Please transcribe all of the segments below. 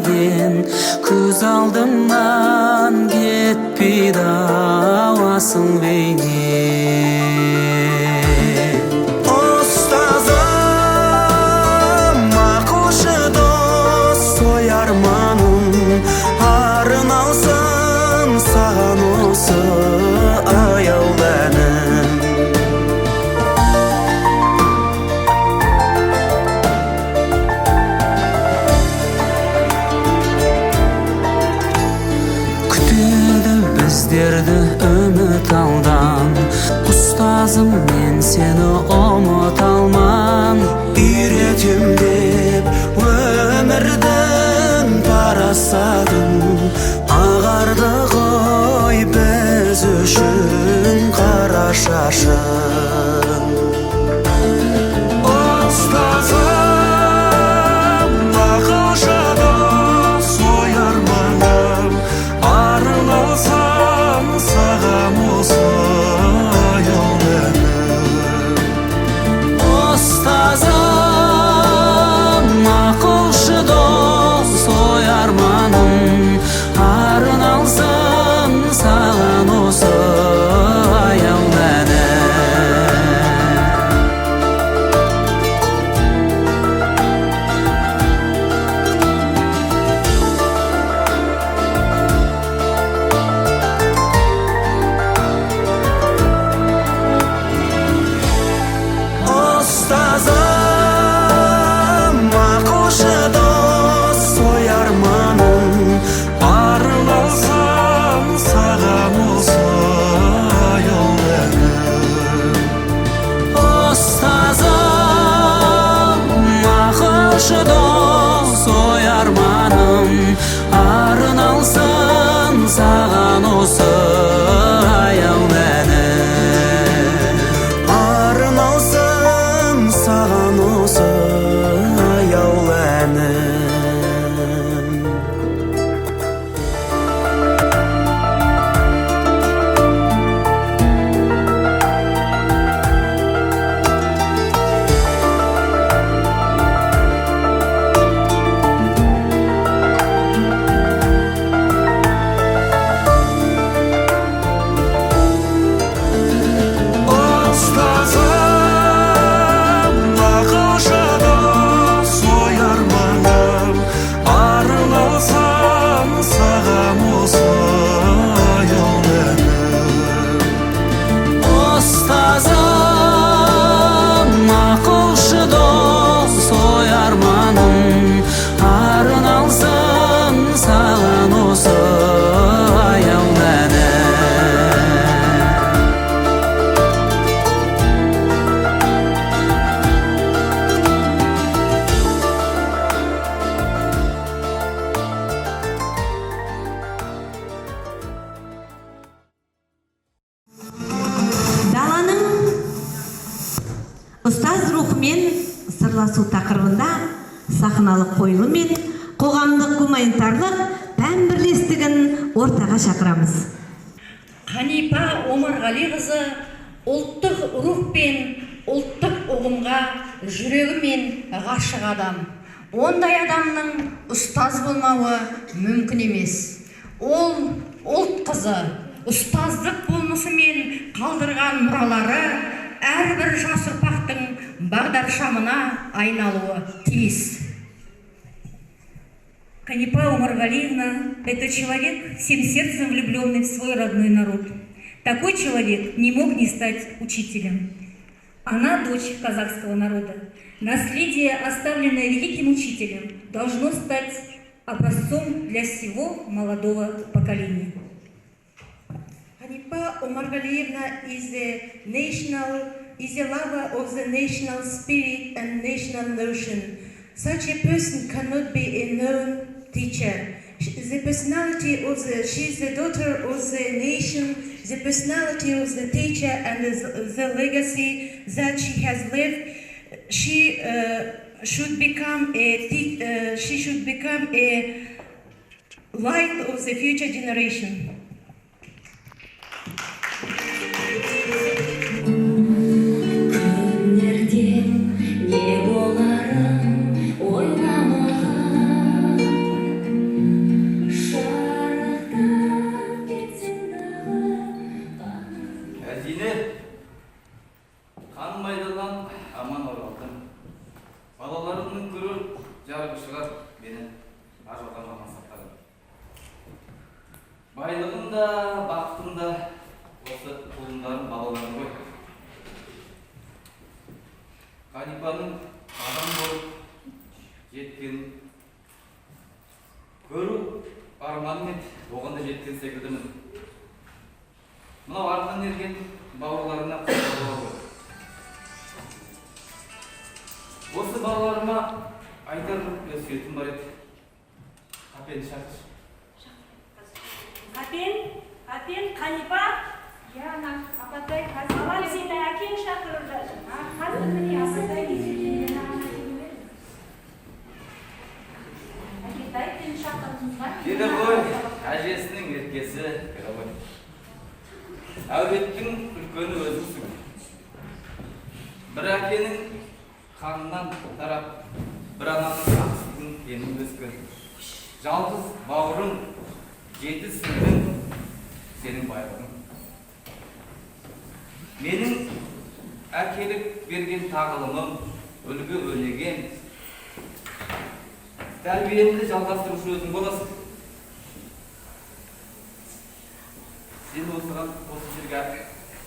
деген көз алдымнан кетпейді ауасың бейнең. Ұстазым, ақылшы дос, той арманым арын алсын саған осы аяулы әнім. Күтеді біздерді үміт алдан, ұстазым мен сені ұмыта алман. Үйретем деп өмірдің парасатын, ағарды ғой біз үшін қара шашың. Ұстазым, ақылшы дос, ой арманым арын алсам саған осы аяулы әнім. Ұстазым, ақылшы дос, ой арманым арын алсын саған осы аяулы әнім. Ұстазым, ақылшы дос, ой арманым арын алсам саған осы аяулы әнім. Ұстазым, ақылшы дос, ой арманым арын алсын саған осы аяулы әнім. Арын алсын саған осы аяулы әнім. Ұстазым, ақылшы дос, ой арманым арын алсам саған осы аяулы әнім. Ұстазым, ақылшы дос, ой арманым арын алсын саған осы аяулы әнім. Даланың ұстаз рухымен сырласу тақырыбында сахналық қойылыммен қоғамдық гуманитарлық пән бірлестігін ортаға шақырамыз. Қанипа Омарғалиқызы ұлттық рух пен ұлттық ұғымға жүрегімен ғашық адам. Ондай адамның ұстаз болмауы мүмкін емес. Ол ұлт қызы, ұстаздық болмысымен қалдырған мұралары әрбір жас ұрпақтың бағдаршамына айналуы тиіс. Канипа Омаргалиевна – это человек, всем сердцем влюбленный в свой родной народ. Такой человек не мог не стать учителем. Она дочь казахского народа. Наследие, оставленное великим учителем, должно стать образцом для всего молодого поколения. Канипа Омаргалиевна is a lover of the national spirit and national notion. Such a person cannot be a known teacher. The personality of she is the daughter of the nation, the personality of the teacher and the legacy that she has left. She should become a light of the future generation. аман оралдым. Балаларымның көрі жарығы шығар, мені ажалдан аман сақтадым. Байлығым да, бақытым да осы құлындарым, балаларым ғой. Қанипаның адам болып жеткен көру арманым еді, оған да жеткен секілдімін. Мынау артынан ерген бауырларына құлы ғой. Осы балаларыма айтар өсиетім бар еді. Қапен шақыршы. Қапен, Қанипа? Я, апатай, қазір. Алам сені әкең шақырып жатыр. Қазір міне апатай кезінде Әкетай, сені шақырдыңыз ба? Деді ғой, әжесінің еркесі кері ғой. Әулеттің үлкені өзіңсің. Бір әкенің қанынан тарап, бір ананың ақсыздың енің өскен. Жалғыз бауырың, жеті сіңдің, сенің байлығың. Менің әкелік берген тағылымым, үлгі өнеген, тәрбиемді жалғастырушы өзің боласың. Сен осыған осы жерге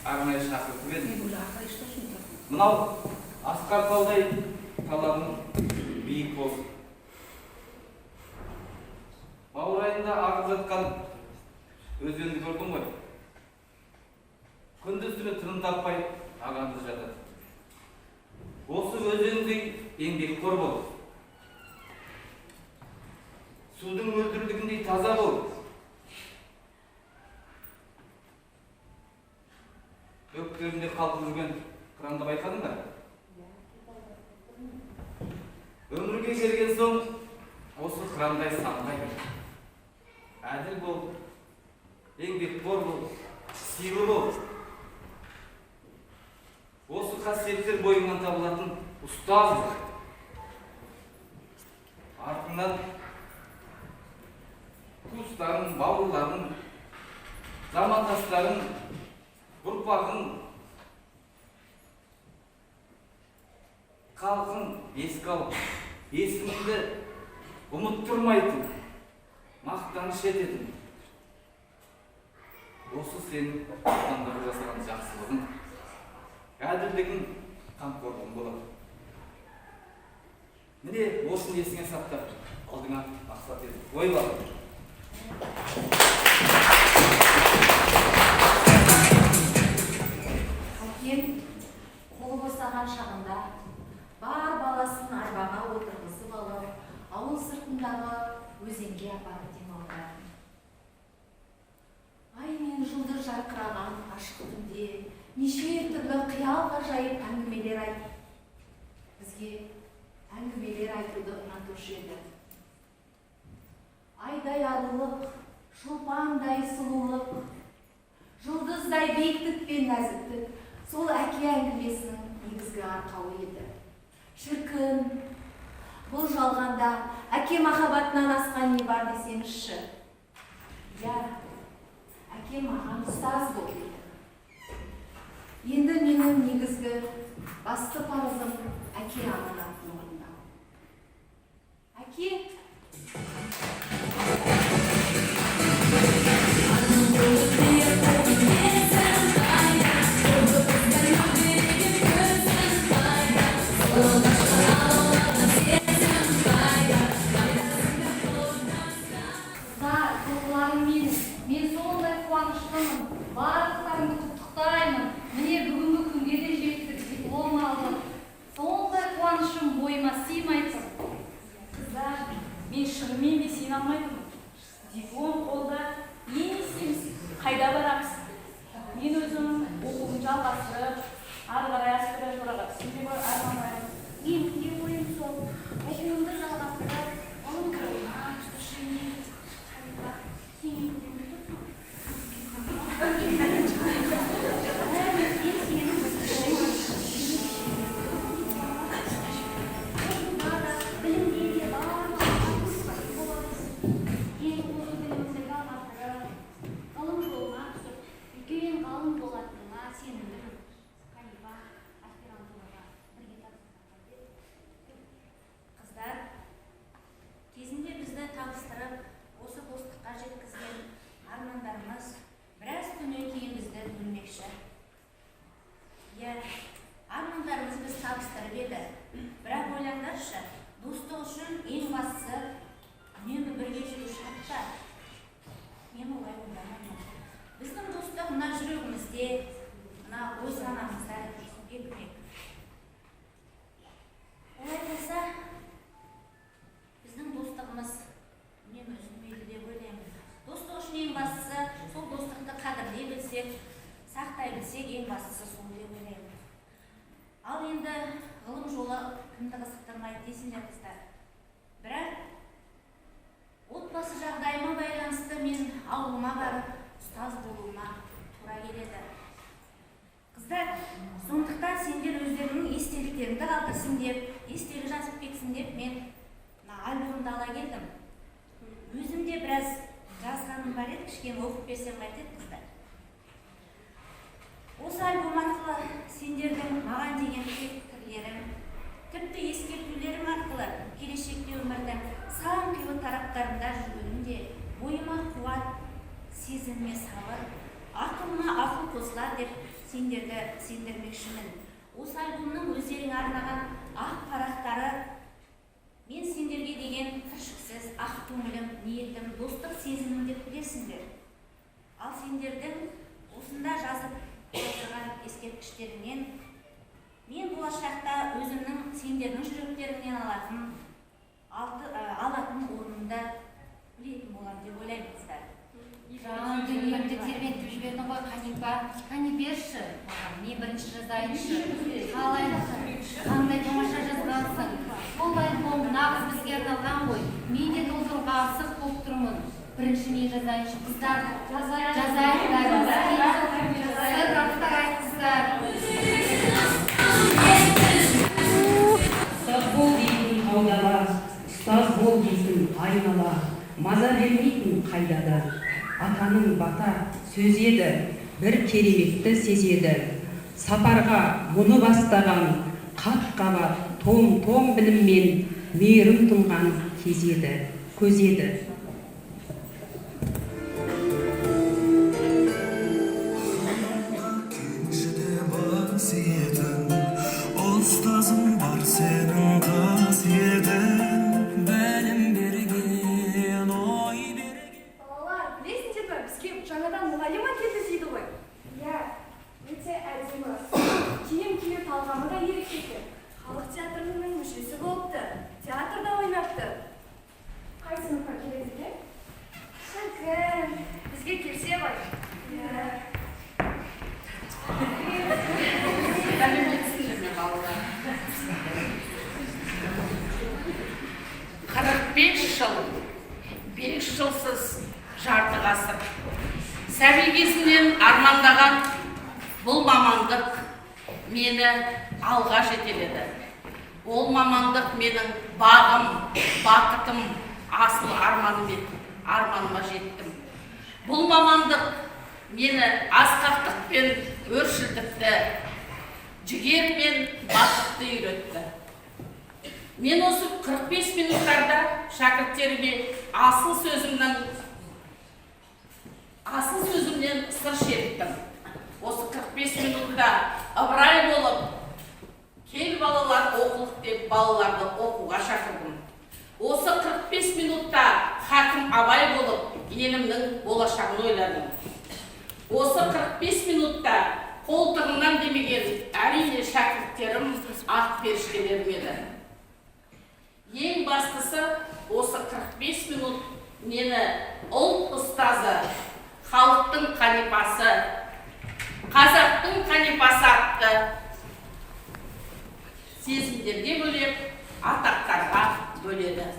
арнайы шақыртып едім. Мынау асқар таудай талабың биік болсын. Баурайында ағып жатқан өзенді көрдің ғой. Күндіз-түні тыным таппай ағанды жатады. Осы өзендей еңбекқор бол. Судың мөлдірлігіндей таза бол. Өктерінде қалып жүрген қыранды байқадың ба? Өмірге келген соң осы қырандай самғай бер. Әділ бол, еңбекқор бол, сыйлы бол. Осы қасиеттер бойыңнан табылатын ұстаз бол. Артыңнан туыстарың, бауырларың, замандастарың, ұрпағың, халқың еске алып, есіміңді ұмыттырмайтын, мақтаныш ететін. Осы сенің адамдарға жасаған жақсылығың, әділдігің, қамқорлығың болады. Міне осыны есіңе сақтап, алдыңа мақсат етіп ойла. Әкем қолы босаған шағында бар баласын арбаға отырғызып алып, ауыл сыртындағы өзенге апарып демалған. Ай мен жұлдыз жарқыраған ашық түнде неше түрлі қиял ғажайып әңгімелер айтып, бізге әңгімелер айтуды ұнатушы еді. Айдай арылық, шолпандай сұлулық, жұлдыздай биіктік пен нәзіктік сол әке әңгімесінің негізгі арқауы еді. Шіркін, бұл жалғанда әке махаббатынан асқан не бар десеңізші. Я, әке маған ұстаз бол дейді. Енді менің негізгі басты парызым әке аманатын орындау. Әке, мен сондай қуаныштымын, барлықтарыңды құттықтаймын. Міне бүгінгі күнге де жеттік, диплом алдым. Сондай қуанышым бойыма сыймай тұр. Қыздар, мен шынымен де сене алмаймын. Диплом қолда, не істейміз, қайда барамыз? Мен өзім оқуымды жалғастырып, ары қарай аспирантураға түсуге армандаймын. Мен де ойым сол, оқуымды жалғастырып, оның кіргеннен бөледі. Бірақ ойлаңдаршы, достық үшін ең бастысы үнемі бірге жүру шарт па? Мен олай ойламаймын. Біздің достық мына жүрегімізде, мына ой санамызда бекімек. Олай болса, біздің достығымыз үнемі үзілмейді деп ойлаймын. Достық үшін ең бастысы, сол достықты қадірлей білсек, сақтай білсек, ең бастысы сол деп ойлаймын. Ал енді ғылым жолы кімді қызықтырмайды дейсіңдер қыздар. Бірақ отбасы жағдайыма байланысты мен ауылыма барып ұстаз болуыма тура келеді. Қыздар, сондықтан сендер өздерінің естеліктеріңді қалдырсын деп, естелік жазып кетсін деп мен альбомды ала келдім. Өзім де біраз жазғаным бар еді, кішкене оқып берсем қайтеді қыздар. Осы альбом арқылы сендердің маған деген пікірлерім, тіпті ескертулерім арқылы келешекте өмірдің сан қилы тараптарында жүргенімде бойыма қуат, сезіміме сабыр, ақылыма ақыл қосылар деп сендерді сендірмекшімін. Осы альбомның өздеріңе арнаған ақ парақтары мен сендерге деген кіршіксіз ақ көңілім, ниетім, достық сезімім деп білесіңдер. Ал сендердің осында жазып отырған ескерткіштеріңнен мен болашақта өзімнің сендердің жүректеріңнен алатын орнымды білетін боламын деп ойлаймын қыздар. Жан дүниемді тербетіп жібердің ғой, Қанипа. Қане берші, мен бірінші жазайыншы. Қалай, қандай тамаша жазғансың. Сол альбом нағыз бізге арналған ғой. Мен де толтыруға асық болып тұрмын. Бірінші мен жазайыншы. Қыздар, жазайықтарыңыз. Сыр ақтағай қыздар. Ұстаз бол дейтін аудала, ұстаз бол дейтін айнала, маза бермейтін қайдада. Атаның бата сөз еді, бір кереметті сезеді. Сапарға мұны бастаған, қат-қабат, том-том біліммен мейірім тұнған кез еді, көз еді. Ұстазым бар сенің қасиетің, білім берген, ой берген. Балалар, білесіңдер ме, бізге жаңадан мұғалим әкелді дейді ғой. Иә, өте әдемі. Киім кию талғамы да ерекше екен. Халық театрының мүшесі болыпты, театрда ойнапты. Қай сыныпқа келеді екен? Шіркін, бізге келсе ғой. Иә. 45 жыл, 5 жылсыз жарты ғасыр. Сәби кезімнен армандаған бұл мамандық мені алға жетеледі. Ол мамандық менің бағым, бақытым, асыл арманыма жеттім. Бұл мамандық мені асқақтық пен өршілдікті, жігер мен батылдықты үйретті. Мен осы 45 минуттарда шәкірттеріме асыл сөзімнен сыр шерттім. Осы 45 минутта ыбырай болып, кел балалар оқылық деп балаларды оқуға шақырдым. Осы 45 минутта хакім абай болып, елімнің болашағын ойладым. Осы 45 минутта қолтығымнан демеген әрине шәкірттерім ақ періштелерім еді. Ең бастысы осы 45 минут мені ұлт ұстазы, халықтың Қанипасы, қазақтың Қанипасы атты сезімдерге бөлеп, атақтарға бөледі.